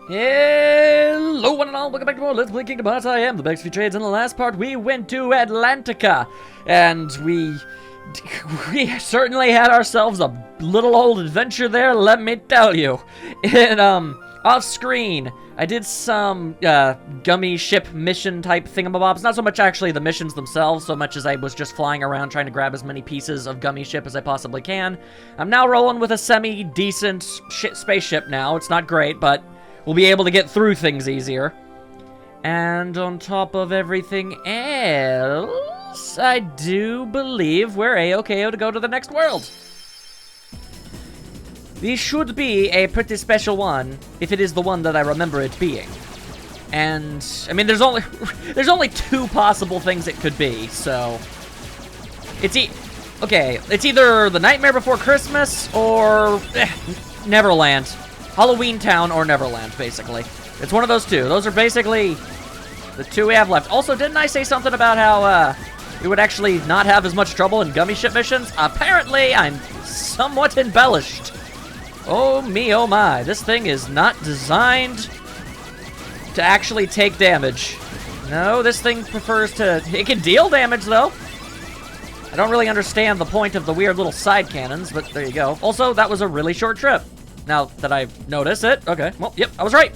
Hello one and all, welcome back to more Let's Play Kingdom Hearts. I am the Bex Trades. In the last part we went to Atlantica, and we certainly had ourselves a little old adventure there, let me tell you. And off screen I did some gummy ship mission type thingamabobs. Not so much actually the missions themselves, so much as I was just flying around trying to grab as many pieces of gummy ship as I possibly can. I'm now rolling with a semi-decent spaceship now. It's not great, but we'll be able to get through things easier. And on top of everything else, I do believe we're A-OK-O to go to the next world. This should be a pretty special one, if it is the one that I remember it being. And, I mean, there's only two possible things it could be, so... It's either The Nightmare Before Christmas, or Neverland. Halloween Town or Neverland, basically. It's one of those two. Those are basically the two we have left. Also, didn't I say something about how we would actually not have as much trouble in gummy ship missions? Apparently, I'm somewhat embellished. Oh me, oh my. This thing is not designed to actually take damage. No, this thing prefers to... It can deal damage, though. I don't really understand the point of the weird little side cannons, but there you go. Also, that was a really short trip. Now that I've noticed it. Okay, well, yep, I was right.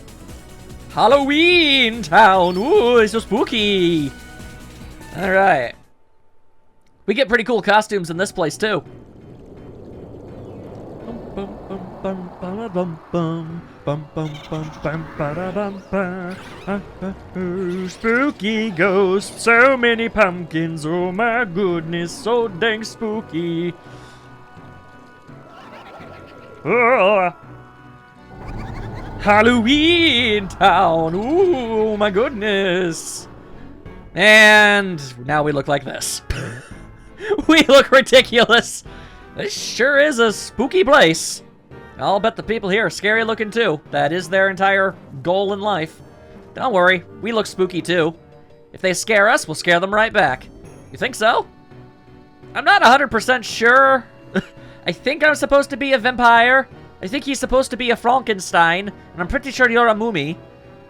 Halloween Town. Ooh, it's so spooky. All right. We get pretty cool costumes in this place, too. Spooky ghost, so many pumpkins. Oh my goodness, so dang spooky. Oh. Halloween Town! Ooh, my goodness! And now we look like this. We look ridiculous. This sure is a spooky place. I'll bet the people here are scary looking too. That is their entire goal in life. Don't worry, we look spooky too. If they scare us, we'll scare them right back. You think so? I'm not 100% sure. I think I'm supposed to be a vampire. I think he's supposed to be a Frankenstein. And I'm pretty sure you're a mummy.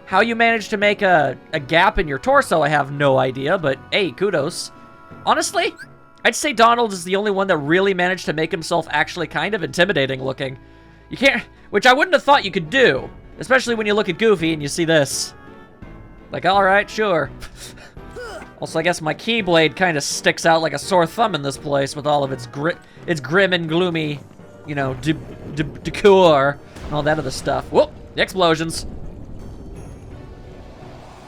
How you managed to make a gap in your torso, I have no idea. But, hey, kudos. Honestly, I'd say Donald is the only one that really managed to make himself actually kind of intimidating looking. You can't... Which I wouldn't have thought you could do. Especially when you look at Goofy and you see this. Like, alright, sure. Also, I guess my Keyblade kind of sticks out like a sore thumb in this place with all of its grim and gloomy, you know, decor and all that other stuff. Whoop! The explosions.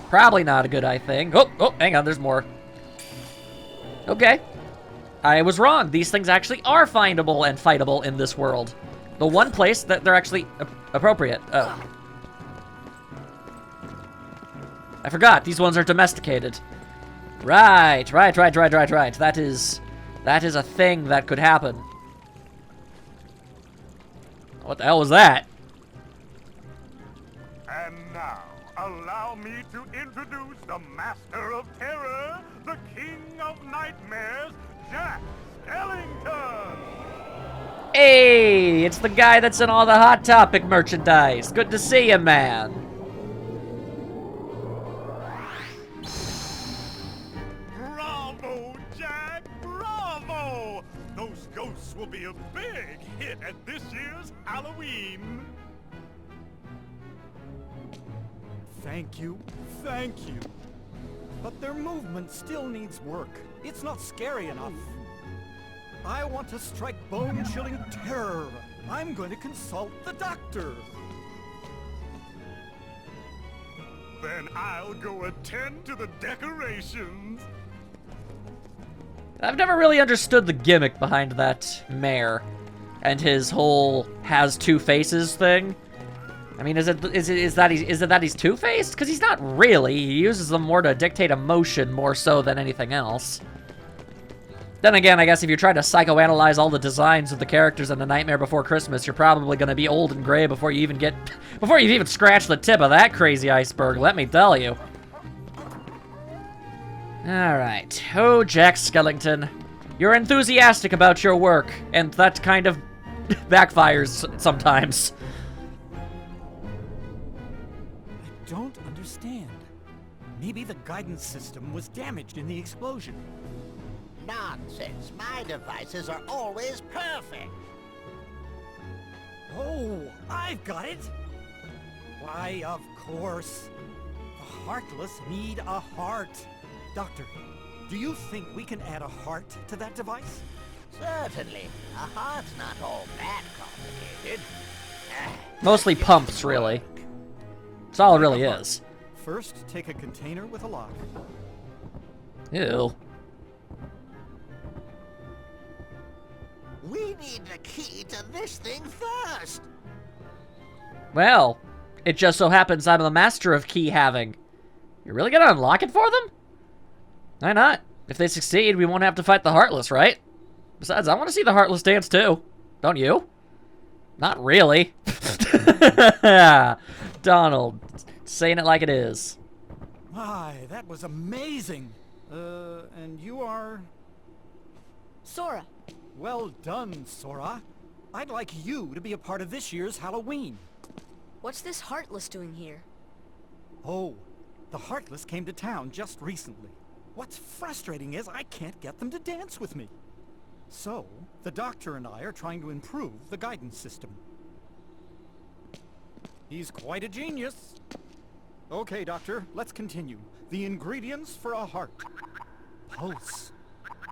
Probably not a good thing. Oh, hang on, there's more. Okay. I was wrong. These things actually are findable and fightable in this world. The one place that they're actually appropriate. Oh. I forgot. These ones are domesticated. Right. That is a thing that could happen. What the hell was that? And now, allow me to introduce the Master of Terror, the King of Nightmares, Jack Skellington! Hey, it's the guy that's in all the Hot Topic merchandise. Good to see you, man. Bravo, Jack! Bravo! Those ghosts will be a big hit at this year's Halloween. Thank you. But their movement still needs work. It's not scary enough. I want to strike bone-chilling terror. I'm going to consult the doctor. Then I'll go attend to the decorations. I've never really understood the gimmick behind that mayor and his whole has two faces thing. I mean, is it that he's two-faced? Because he's not really. He uses them more to dictate emotion more so than anything else. Then again, I guess if you're trying to psychoanalyze all the designs of the characters in The Nightmare Before Christmas, you're probably going to be old and gray before you've even scratched the tip of that crazy iceberg, let me tell you. Alright. Oh, Jack Skellington. You're enthusiastic about your work, and that kind of backfires sometimes. don't understand. Maybe the guidance system was damaged in the explosion. Nonsense. My devices are always perfect. Oh, I've got it! Why, of course. The Heartless need a heart. Doctor, do you think we can add a heart to that device? Certainly. A heart's not all that complicated. Mostly pumps, really. That's all it really is. First, take a container with a lock. Ew. We need the key to this thing first. Well, it just so happens I'm the master of key having. You're really gonna unlock it for them? Why not? If they succeed, we won't have to fight the Heartless, right? Besides, I want to see the Heartless dance too. Don't you? Not really. Donald, saying it like it is. My, that was amazing. And you are... Sora. Well done, Sora. I'd like you to be a part of this year's Halloween. What's this Heartless doing here? Oh, the Heartless came to town just recently. What's frustrating is I can't get them to dance with me. So, the Doctor and I are trying to improve the guidance system. He's quite a genius. Okay, Doctor, let's continue. The ingredients for a heart. Pulse.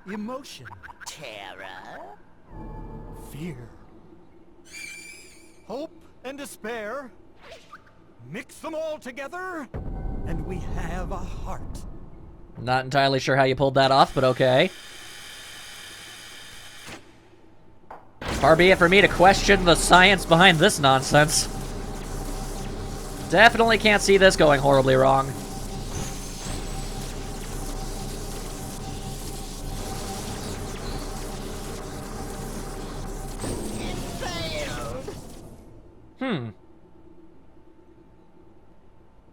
Emotion. Terror? Fear. Hope and despair. Mix them all together, and we have a heart. Not entirely sure how you pulled that off, but okay. Far be it for me to question the science behind this nonsense. Definitely can't see this going horribly wrong. It failed.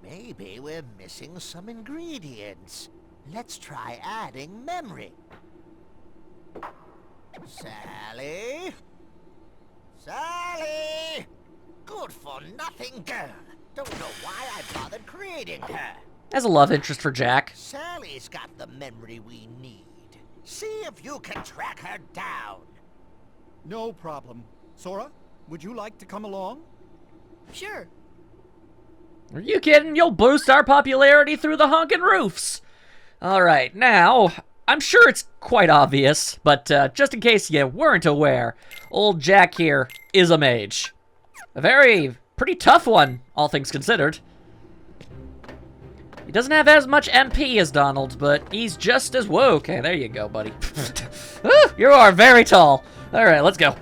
Maybe we're missing some ingredients. Let's try adding memory. Sally? Sally! Good for nothing girl. Don't know why I bothered creating her. As a love interest for Jack. Sally's got the memory we need. See if you can track her down. No problem. Sora, would you like to come along? Sure. Are you kidding? You'll boost our popularity through the honkin' roofs. Alright, now, I'm sure it's quite obvious, but just in case you weren't aware, old Jack here is a mage. A pretty tough one, all things considered. He doesn't have as much MP as Donald, but he's just as woke. Okay, there you go, buddy. You are very tall. Alright, let's go.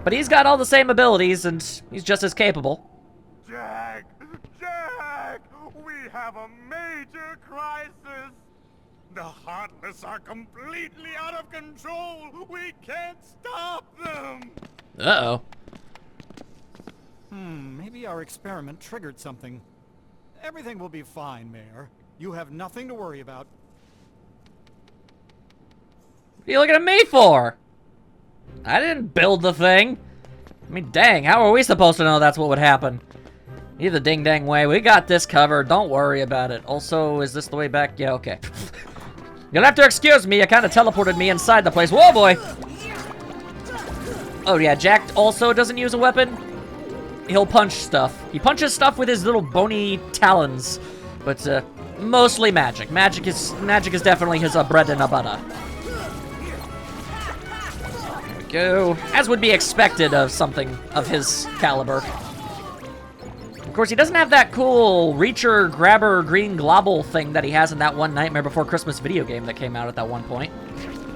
But he's got all the same abilities, and he's just as capable. Jack! Jack! We have a major crisis! The Heartless are completely out of control! We can't stop them! Uh-oh. Maybe our experiment triggered something. Everything will be fine, Mayor. You have nothing to worry about. What are you looking at me for? I didn't build the thing. I mean, dang, how are we supposed to know that's what would happen? Either ding-dang way. We got this covered. Don't worry about it. Also, is this the way back? Yeah, okay. You'll have to excuse me. You kind of teleported me inside the place. Whoa, boy! Oh, yeah, Jack also doesn't use a weapon. He'll punch stuff. He punches stuff with his little bony talons. But, mostly magic. Magic is definitely his bread and butter. There we go. As would be expected of something of his caliber. Of course, he doesn't have that cool Reacher, Grabber, Green Globble thing that he has in that one Nightmare Before Christmas video game that came out at that one point.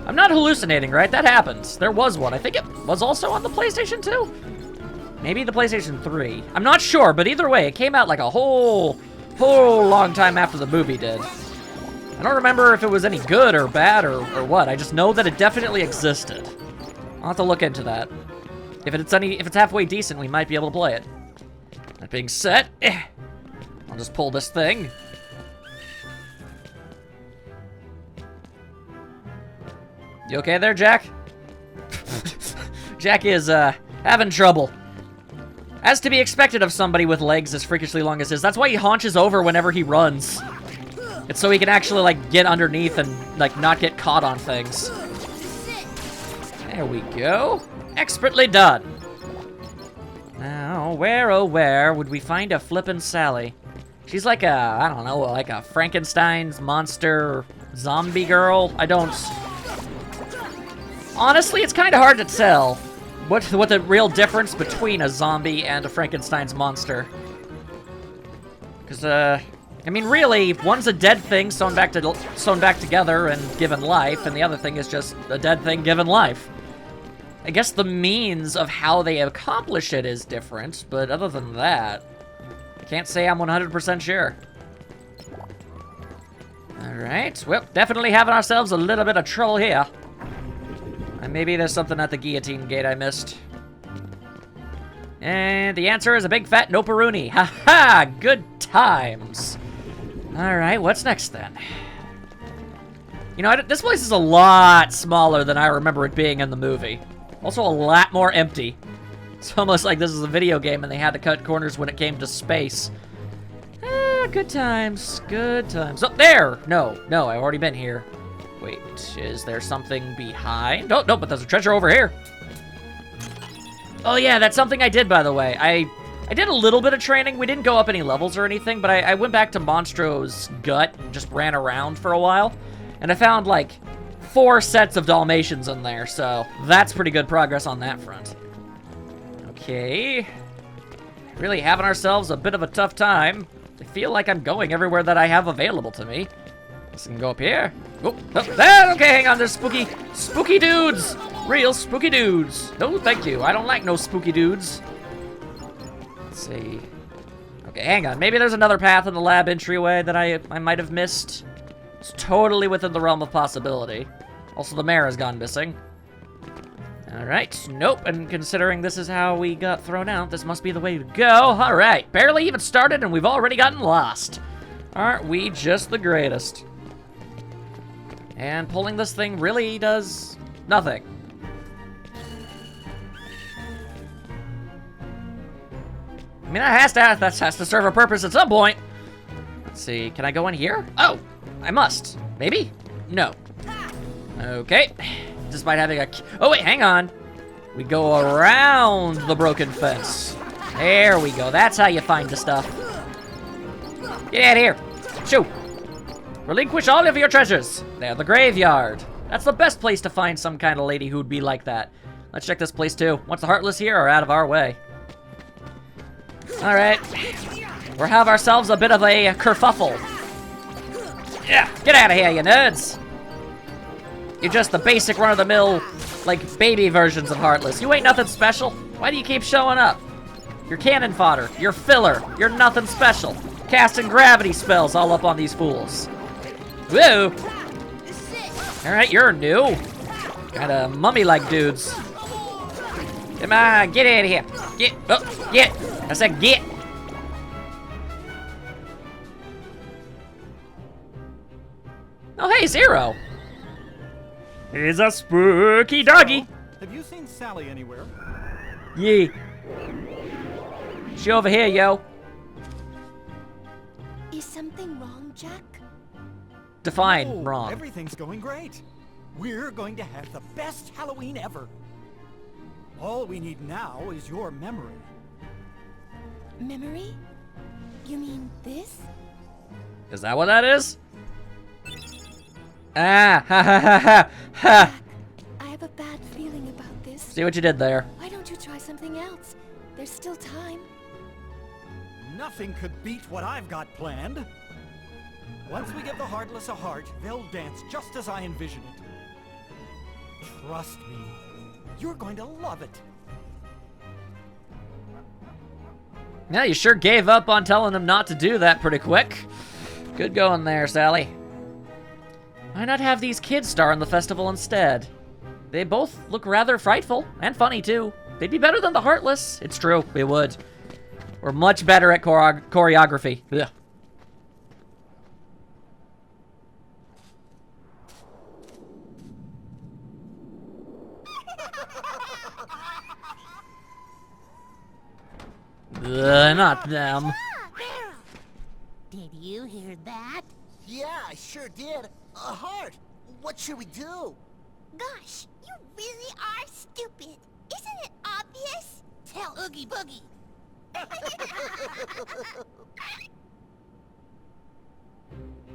I'm not hallucinating, right? That happens. There was one. I think it was also on the PlayStation 2? Maybe the PlayStation 3. I'm not sure, but either way, it came out like a whole long time after the movie did. I don't remember if it was any good or bad or what. I just know that it definitely existed. I'll have to look into that. If it's halfway decent, we might be able to play it. That being said, I'll just pull this thing. You okay there, Jack? Jack is having trouble. As to be expected of somebody with legs as freakishly long as his. That's why he haunches over whenever he runs. It's so he can actually, like, get underneath and, like, not get caught on things. There we go. Expertly done. Now, where, oh, where would we find a flippin' Sally? She's like a, I don't know, like a Frankenstein's monster zombie girl. I don't... Honestly, it's kind of hard to tell what the real difference between a zombie and a Frankenstein's monster. Because, I mean, really, one's a dead thing sewn back together and given life, and the other thing is just a dead thing given life. I guess the means of how they accomplish it is different, but other than that, I can't say I'm 100% sure. Alright, well, definitely having ourselves a little bit of trouble here. And maybe there's something at the guillotine gate I missed. And the answer is a big fat no-paroonie. Ha-ha! Good times. Alright, what's next then? You know, this place is a lot smaller than I remember it being in the movie. Also a lot more empty. It's almost like this is a video game and they had to cut corners when it came to space. Good times. Good times. Oh, there! No, I've already been here. Wait, is there something behind? Oh, no, but there's a treasure over here. Oh yeah, that's something I did, by the way. I did a little bit of training. We didn't go up any levels or anything, but I went back to Monstro's gut and just ran around for a while. And I found, like, 4 sets of Dalmatians in there, so that's pretty good progress on that front. Okay. Really having ourselves a bit of a tough time. I feel like I'm going everywhere that I have available to me. Guess I can go up here. Oh, there, okay, hang on, there's spooky dudes. Real spooky dudes. No, thank you. I don't like no spooky dudes. Let's see. Okay, hang on. Maybe there's another path in the lab entryway that I might have missed. It's totally within the realm of possibility. Also, the mayor has gone missing. Alright, nope, and considering this is how we got thrown out, this must be the way to go. Alright, barely even started and we've already gotten lost. Aren't we just the greatest? And pulling this thing really does nothing. I mean, that has to serve a purpose at some point. Let's see, can I go in here? Oh, I must. Maybe? No. Okay. Despite having a... Oh, wait, hang on. We go around the broken fence. There we go. That's how you find the stuff. Get out of here. Shoo. Relinquish all of your treasures. They're the graveyard. That's the best place to find some kind of lady who'd be like that. Let's check this place, too. Once the Heartless here are out of our way. Alright. We'll have ourselves a bit of a kerfuffle. Yeah, get out of here, you nerds. You're just the basic run-of-the-mill, like, baby versions of Heartless. You ain't nothing special. Why do you keep showing up? You're cannon fodder. You're filler. You're nothing special. Casting gravity spells all up on these fools. Woo! Alright, you're new. Kinda mummy-like dudes. Come on, get out of here. Get. I said get. Oh, hey, Zero. He's a spooky doggy. Have you seen Sally anywhere? Yeah. She over here, yo. Is something wrong, Jack? Define Oh, wrong. Everything's going great. We're going to have the best Halloween ever. All we need now is your memory. Memory? You mean this? Is that what that is? Ah, ha ha ha ha ha. Jack, I have a bad feeling about this. See what you did there. Why don't you try something else? There's still time. Nothing could beat what I've got planned. Once we give the Heartless a heart, they'll dance just as I envision it. Trust me, you're going to love it. Yeah, you sure gave up on telling them not to do that pretty quick. Good going there, Sally. Why not have these kids star in the festival instead? They both look rather frightful, and funny too. They'd be better than the Heartless. It's true, we would. We're much better at choreography. Ugh. Not them. Did you hear that? Yeah, I sure did. A heart. What should we do? Gosh, you really are stupid. Isn't it obvious? Tell Oogie Boogie.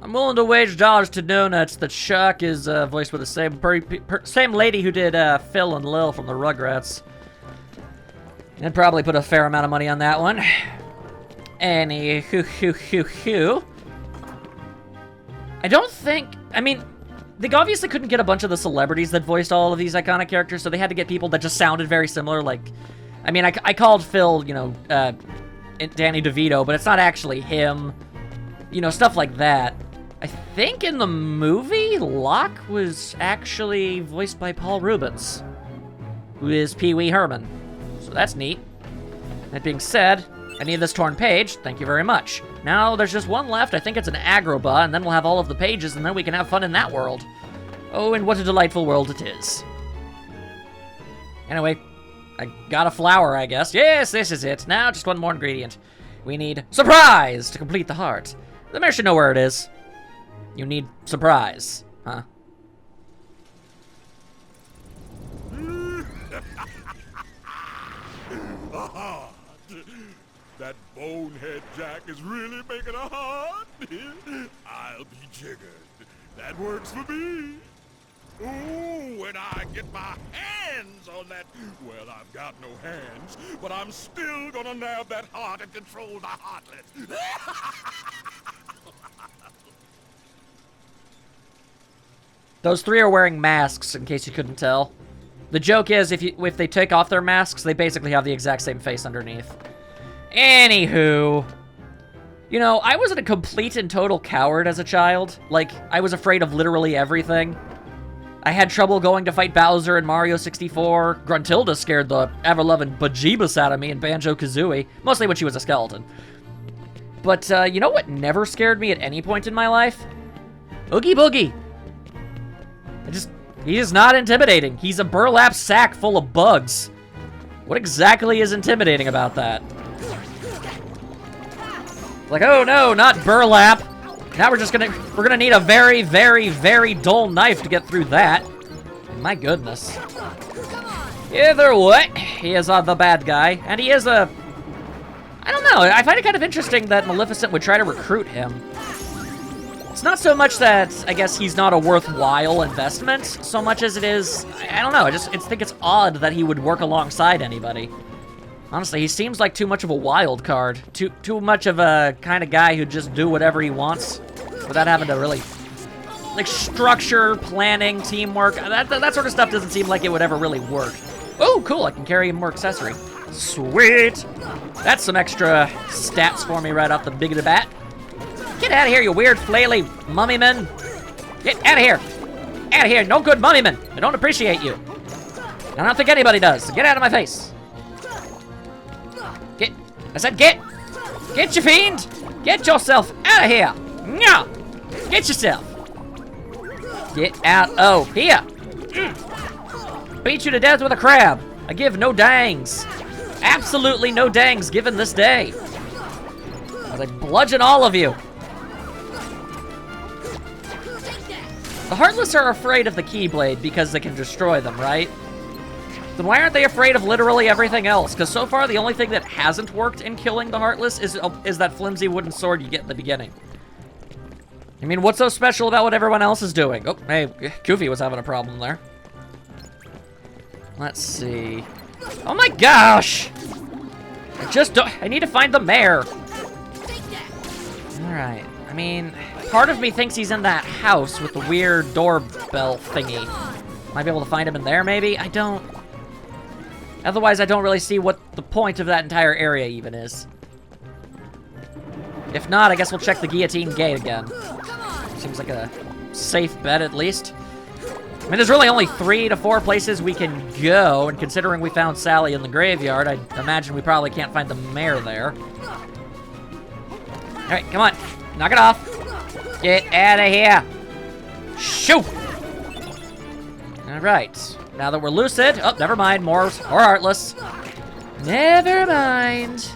I'm willing to wager dollars to donuts that Chuck is voiced with the same lady who did Phil and Lil from the Rugrats. I'd probably put a fair amount of money on that one. Anywho. I don't think... I mean, they obviously couldn't get a bunch of the celebrities that voiced all of these iconic characters, so they had to get people that just sounded very similar, like... I mean, I called Phil, you know, Danny DeVito, but it's not actually him. You know, stuff like that. I think in the movie, Locke was actually voiced by Paul Rubens, who is Pee Wee Herman. So that's neat. That being said, I need this torn page. Thank you very much. Now there's just one left. I think it's an Agrabah, and then we'll have all of the pages, and then we can have fun in that world. Oh, and what a delightful world it is. Anyway, I got a flower, I guess. Yes, this is it. Now just one more ingredient. We need surprise to complete the heart. The mayor should know where it is. You need surprise, huh? That bonehead Jack is really making a heart. I'll be jiggered. That works for me. Ooh, when I get my hands on that... Well, I've got no hands, but I'm still gonna nab that heart and control the heartlet. Those three are wearing masks, in case you couldn't tell. The joke is, if they take off their masks, they basically have the exact same face underneath. Anywho... You know, I wasn't a complete and total coward as a child. Like, I was afraid of literally everything. I had trouble going to fight Bowser in Mario 64. Gruntilda scared the ever-loving bejeebus out of me in Banjo-Kazooie. Mostly when she was a skeleton. But, you know what never scared me at any point in my life? Oogie Boogie! He is not intimidating. He's a burlap sack full of bugs. What exactly is intimidating about that? Like, oh no, not burlap. Now we're gonna need a very, very, very dull knife to get through that. My goodness. Either way, he is the bad guy, and he is I don't know, I find it kind of interesting that Maleficent would try to recruit him. It's not so much that, I guess, he's not a worthwhile investment, so much as it is, I don't know, I think it's odd that he would work alongside anybody. Honestly, he seems like too much of a wild card. Too much of a kind of guy who'd just do whatever he wants without having to really, like, structure, planning, teamwork. That sort of stuff doesn't seem like it would ever really work. Oh, cool, I can carry more accessory. Sweet! That's some extra stats for me right off the big of the bat. Get out of here, you weird, flaily mummy men. Get out of here. Out of here, no good mummy men. I don't appreciate you. I don't think anybody does, so get out of my face. I said get! Get, you fiend! Get yourself out of here! No! Get yourself! Get out of here! Beat you to death with a crab! I give no dangs! Absolutely no dangs given this day! As I bludgeon all of you! The Heartless are afraid of the Keyblade because they can destroy them, right? Then why aren't they afraid of literally everything else? Because so far, the only thing that hasn't worked in killing the Heartless is that flimsy wooden sword you get in the beginning. I mean, what's so special about what everyone else is doing? Oh, hey, Goofy was having a problem there. Let's see. Oh my gosh! I need to find the mayor. Alright, I mean, part of me thinks he's in that house with the weird doorbell thingy. Might be able to find him in there, maybe? I don't... Otherwise, I don't really see what the point of that entire area even is. If not, I guess we'll check the guillotine gate again. Seems like a safe bet, at least. I mean, there's really only 3 to 4 places we can go, and considering we found Sally in the graveyard, I imagine we probably can't find the mayor there. Alright, come on. Knock it off. Get out of here. Shoot! Alright. Now that we're lucid... Oh, never mind. More Heartless. Never mind.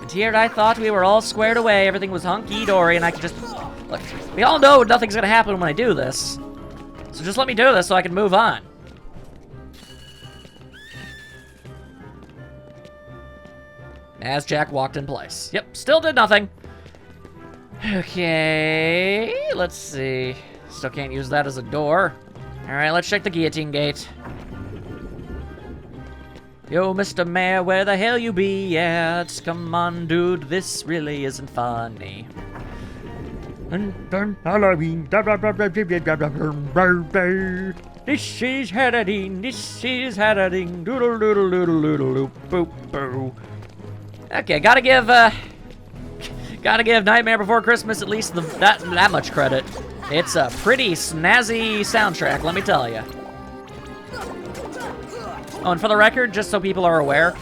And here I thought we were all squared away, everything was hunky-dory, and I could just... Look, we all know nothing's gonna happen when I do this. So just let me do this so I can move on. As Jack walked in place. Yep, still did nothing. Okay, let's see. Still can't use that as a door. Alright, let's check the guillotine gate. Yo, Mr. Mayor, where the hell you be at? Come on, dude, this really isn't funny. Halloween. This is Halloween. This is Halloween. Doodle doodle doodle doodle doodle boop boo. Okay, gotta give Nightmare Before Christmas at least that much credit. It's a pretty snazzy soundtrack, let me tell you. Oh, and for the record, just so people are aware,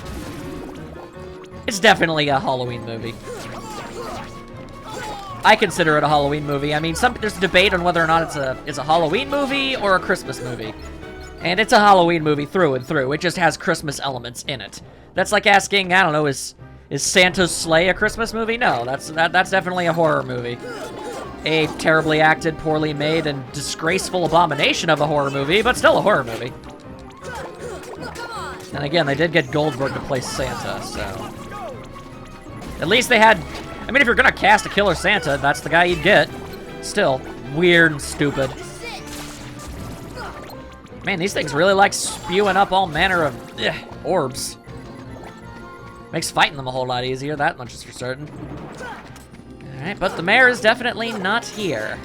it's definitely a Halloween movie. I consider it a Halloween movie. I mean, there's debate on whether or not it's a Halloween movie or a Christmas movie. And it's a Halloween movie through and through. It just has Christmas elements in it. That's like asking, I don't know, is Santa's Sleigh a Christmas movie? No, that's definitely a horror movie. A terribly acted, poorly made, and disgraceful abomination of a horror movie, but still a horror movie. And again, they did get Goldberg to play Santa, so... At least they had... I mean, if you're gonna cast a killer Santa, that's the guy you'd get. Still, weird and stupid. Man, these things really like spewing up all manner of orbs. Makes fighting them a whole lot easier, that much is for certain. Alright, but the mayor is definitely not here.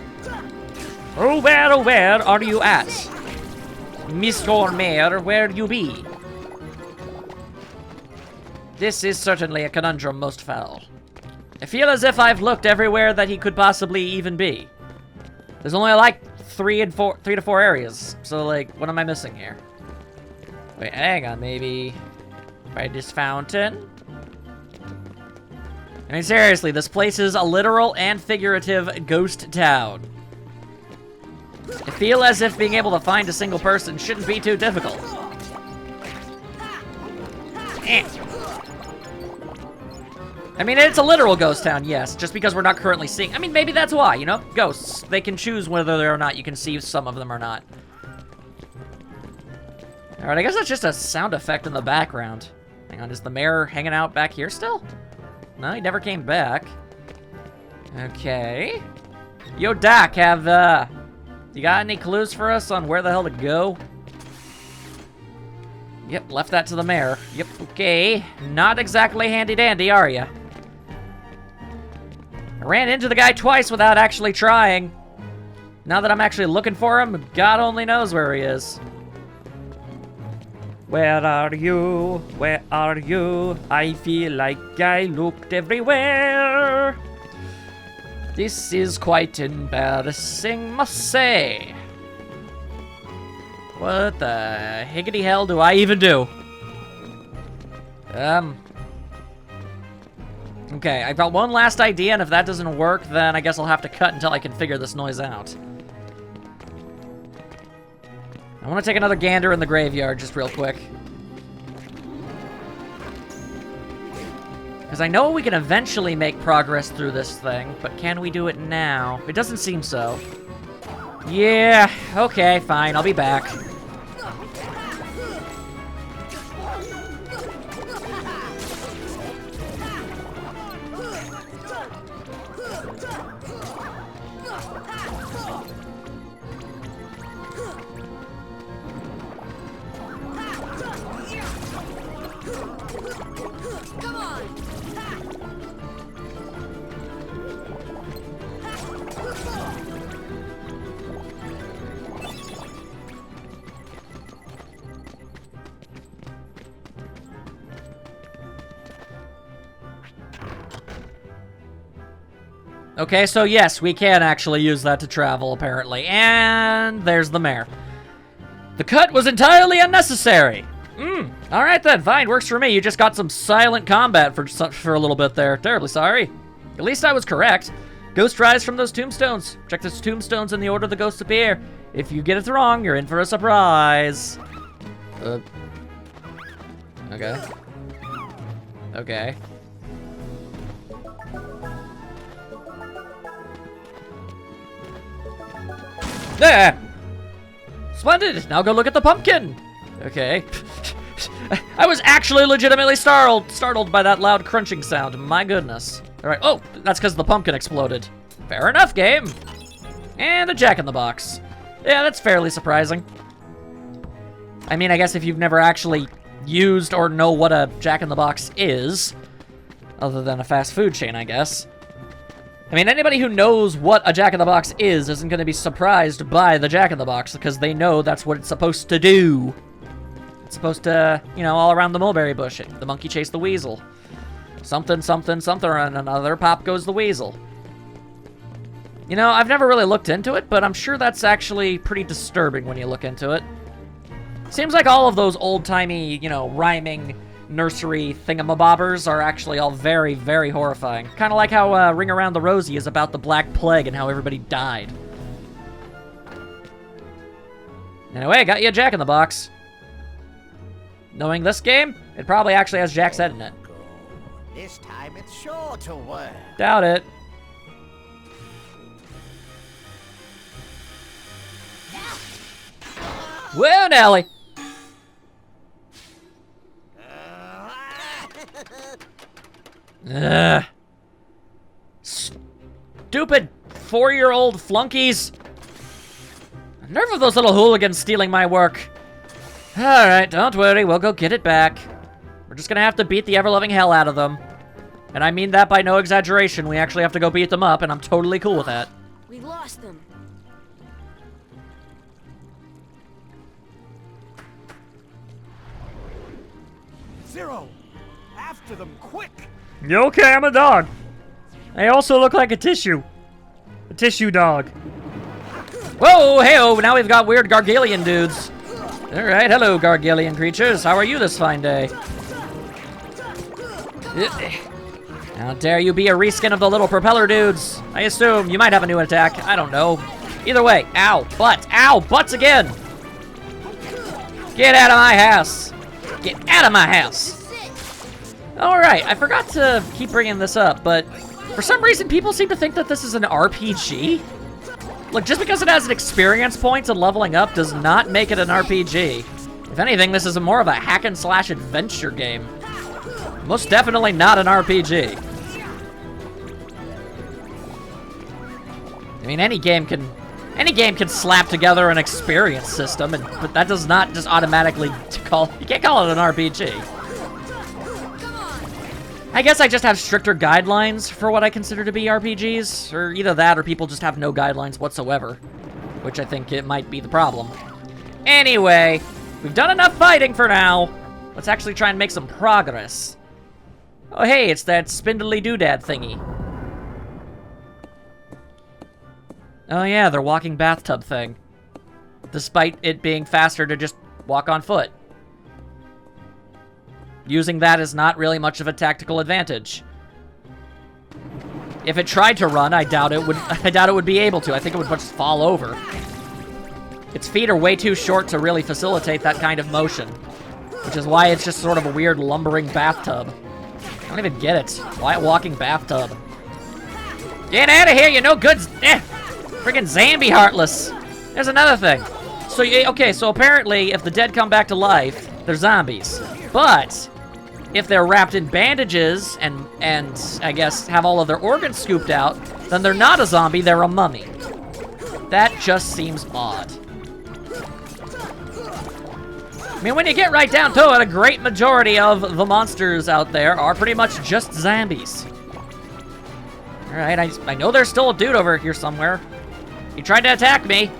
Oh, where are you at? Mr. Mayor, where you be? This is certainly a conundrum most foul. I feel as if I've looked everywhere that he could possibly even be. There's only like 3 to 4 areas, so like, what am I missing here? Wait, hang on, maybe by this fountain? I mean, seriously, this place is a literal and figurative ghost town. I feel as if being able to find a single person shouldn't be too difficult. I mean, it's a literal ghost town, yes, just because we're not currently seeing... I mean, maybe that's why, you know? Ghosts. They can choose whether or not you can see some of them or not. Alright, I guess that's just a sound effect in the background. Hang on, is the mayor hanging out back here still? No, he never came back. Okay. Yo, Doc, you got any clues for us on where the hell to go? Yep, left that to the mayor. Yep, okay. Not exactly handy-dandy, are ya? I ran into the guy twice without actually trying. Now that I'm actually looking for him, God only knows where he is. Where are you? Where are you? I feel like I looked everywhere. This is quite embarrassing, must say. What the higgity hell do I even do? Okay, I've got one last idea, and if that doesn't work, then I guess I'll have to cut until I can figure this noise out. I want to take another gander in the graveyard, just real quick. Because I know we can eventually make progress through this thing, but can we do it now? It doesn't seem so. Yeah, okay, fine, I'll be back. Okay, so yes, we can actually use that to travel, apparently. And there's the mayor. The cut was entirely unnecessary. Alright then, fine, works for me. You just got some silent combat for a little bit there. Terribly sorry. At least I was correct. Ghost rise from those tombstones. Check those tombstones in the order the ghosts appear. If you get it wrong, you're in for a surprise. Okay. Okay. There! Splendid! Now go look at the pumpkin! Okay. I was actually legitimately startled by that loud crunching sound. My goodness. Alright, oh, that's because the pumpkin exploded. Fair enough, game. And a jack-in-the-box. Yeah, that's fairly surprising. I mean, I guess if you've never actually used or know what a jack-in-the-box is, other than a fast food chain, I guess. I mean, anybody who knows what a jack-in-the-box is isn't going to be surprised by the jack-in-the-box, because they know that's what it's supposed to do. It's supposed to, you know, all around the mulberry bush. The monkey chased the weasel. Something, something, something or another, pop goes the weasel. You know, I've never really looked into it, but I'm sure that's actually pretty disturbing when you look into it. Seems like all of those old-timey, you know, rhyming nursery thingamabobbers are actually all very, very horrifying. Kind of like how Ring Around the Rosie is about the Black Plague and how everybody died. Anyway, got you a jack-in-the-box. Knowing this game, it probably actually has Jack's head in it. This time it's sure to work. Doubt it. Whoa, Nelly! Ugh. Stupid 4-year-old flunkies. The nerve of those little hooligans stealing my work. Alright, don't worry, we'll go get it back. We're just gonna have to beat the ever-loving hell out of them. And I mean that by no exaggeration. We actually have to go beat them up, and I'm totally cool with that. We lost them. Zero! After them, quick! You okay? I'm a dog. I also look like a tissue. A tissue dog. Whoa, hey-oh, now we've got weird Gargalian dudes. Alright, hello, Gargalian creatures. How are you this fine day? How dare you be a reskin of the little propeller dudes? I assume you might have a new attack. I don't know. Either way, ow, butt, ow, butts again. Get out of my house. Get out of my house. Alright, I forgot to keep bringing this up, but for some reason people seem to think that this is an RPG. Look, just because it has an experience points and leveling up does not make it an RPG. If anything, this is more of a hack-and-slash adventure game. Most definitely not an RPG. I mean, any game can slap together an experience system, but that does not just automatically you can't call it an RPG. I guess I just have stricter guidelines for what I consider to be RPGs, or either that or people just have no guidelines whatsoever, which I think it might be the problem. Anyway, we've done enough fighting for now. Let's actually try and make some progress. Oh hey, it's that spindly doodad thingy. Oh yeah, their walking bathtub thing. Despite it being faster to just walk on foot. Using that is not really much of a tactical advantage. If it tried to run, I doubt it would be able to. I think it would just fall over. Its feet are way too short to really facilitate that kind of motion. Which is why it's just sort of a weird lumbering bathtub. I don't even get it. Why a walking bathtub? Get out of here, you no good friggin' Zambi Heartless. There's another thing. So, okay, so apparently if the dead come back to life, they're zombies. But if they're wrapped in bandages and I guess have all of their organs scooped out, then they're not a zombie, they're a mummy. That just seems odd. I mean, when you get right down to it, a great majority of the monsters out there are pretty much just zombies. Alright, I know there's still a dude over here somewhere. He tried to attack me.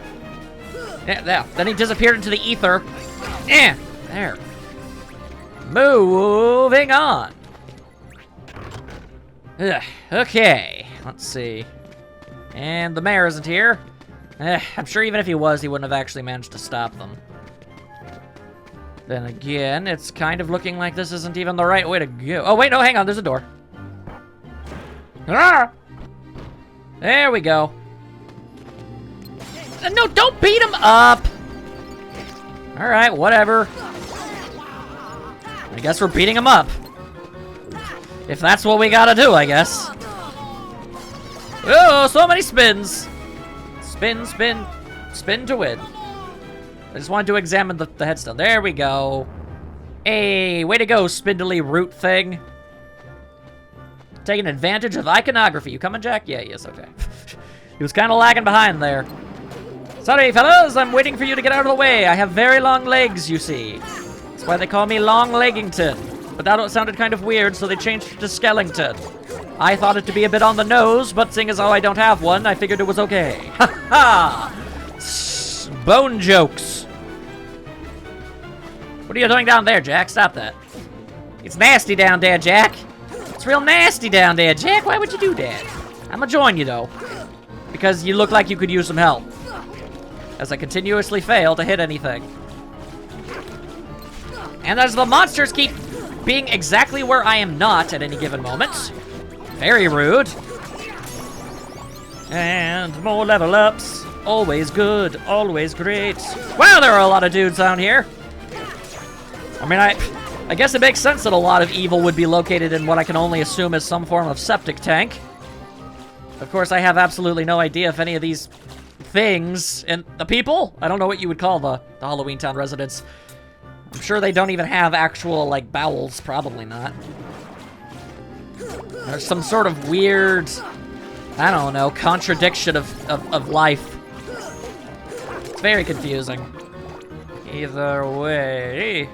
Yeah, then he disappeared into the ether. There. Moving on. Ugh, okay, let's see. And the mayor isn't here. I'm sure even if he was, he wouldn't have actually managed to stop them. Then again, it's kind of looking like this isn't even the right way to go. Oh, wait, no, hang on, there's a door. Ah! There we go. No, don't beat him up! Alright, whatever. I guess we're beating him up. If that's what we gotta do, I guess. Oh, so many spins. Spin, spin, Spin to win. I just wanted to examine the headstone. There we go. Hey, way to go, spindly root thing. Taking advantage of iconography. You coming, Jack? Yeah, yes, okay. He was kind of lagging behind there. Sorry, fellas, I'm waiting for you to get out of the way. I have very long legs, you see. That's why they call me Long Leggington. But that sounded kind of weird, so they changed it to Skellington. I thought it to be a bit on the nose, but seeing as how I don't have one, I figured it was okay. Ha ha! Bone jokes. What are you doing down there, Jack? Stop that. It's nasty down there, Jack. It's real nasty down there, Jack. Why would you do that? I'm gonna join you, though. Because you look like you could use some help. As I continuously fail to hit anything. And as the monsters keep being exactly where I am not at any given moment. Very rude. And more level ups. Always good, always great. Wow, there are a lot of dudes down here. I mean, I guess it makes sense that a lot of evil would be located in what I can only assume is some form of septic tank. Of course, I have absolutely no idea if any of these things, and the people? I don't know what you would call the Halloween Town residents. I'm sure they don't even have actual, like, bowels. Probably not. There's some sort of weird, I don't know, contradiction of life. It's very confusing. Either way.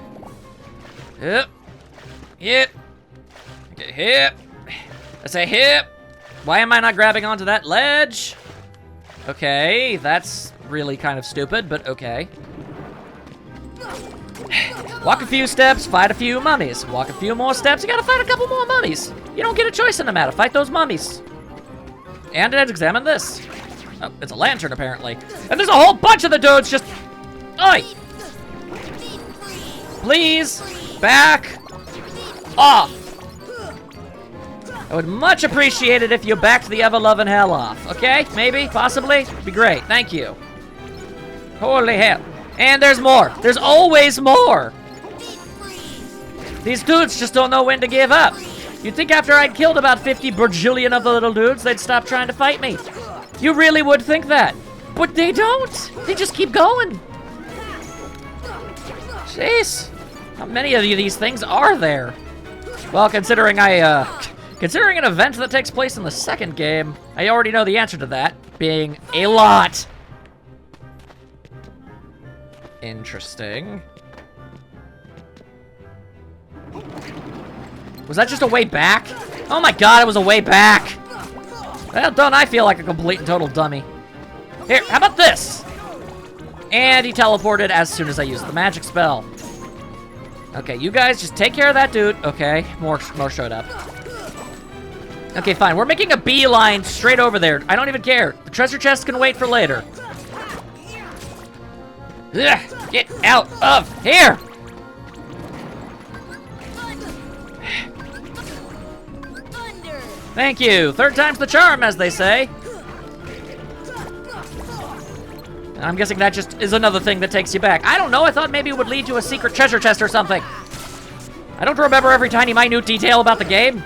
Hip. Hip. Okay, hip. I say hip. Why am I not grabbing onto that ledge? Okay, that's really kind of stupid, but okay. Walk a few steps, fight a few mummies. Walk a few more steps, you gotta fight a couple more mummies. You don't get a choice in the matter. Fight those mummies. And let's examine this. Oh, it's a lantern, apparently. And there's a whole bunch of the dudes just... Oi! Please, back off. I would much appreciate it if you backed the ever-loving hell off. Okay? Maybe? Possibly? Be great. Thank you. Holy hell. And there's more. There's always more. These dudes just don't know when to give up. You'd think after I'd killed about 50 bajillion of the little dudes, they'd stop trying to fight me. You really would think that. But they don't. They just keep going. Jeez. How many of these things are there? Well, considering considering an event that takes place in the second game, I already know the answer to that, being a lot. Interesting. Was that just a way back? Oh my god, it was a way back. Well, don't I feel like a complete and total dummy. Here, how about this? And he teleported as soon as I used the magic spell. Okay, you guys just take care of that dude. Okay, more showed up. Okay, fine. We're making a beeline straight over there. I don't even care. The treasure chest can wait for later. Ugh, get out of here! Thank you. Third time's the charm, as they say. I'm guessing that just is another thing that takes you back. I don't know. I thought maybe it would lead to a secret treasure chest or something. I don't remember every tiny minute detail about the game.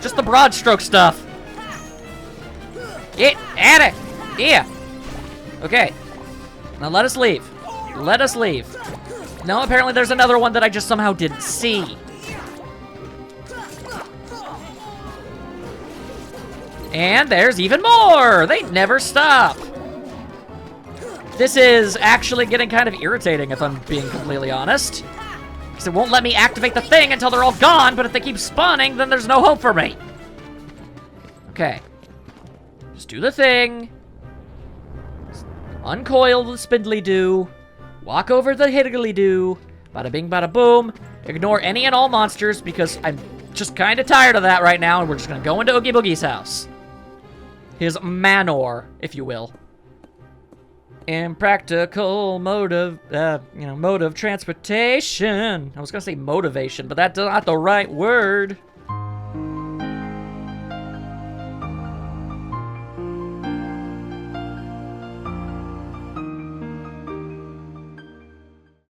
Just the broad stroke stuff. Get at it. Yeah. Okay. Now let us leave. Let us leave. No, apparently there's another one that I just somehow didn't see. And there's even more! They never stop! This is actually getting kind of irritating, if I'm being completely honest. Because it won't let me activate the thing until they're all gone, but if they keep spawning, then there's no hope for me. Okay. Just do the thing. Uncoil the spindly-doo. Walk over the higgly-doo. Bada bing, bada boom. Ignore any and all monsters, because I'm just kind of tired of that right now, and we're just going to go into Oogie Boogie's house. His manor, if you will. Impractical mode of transportation. I was gonna say motivation, but that's not the right word.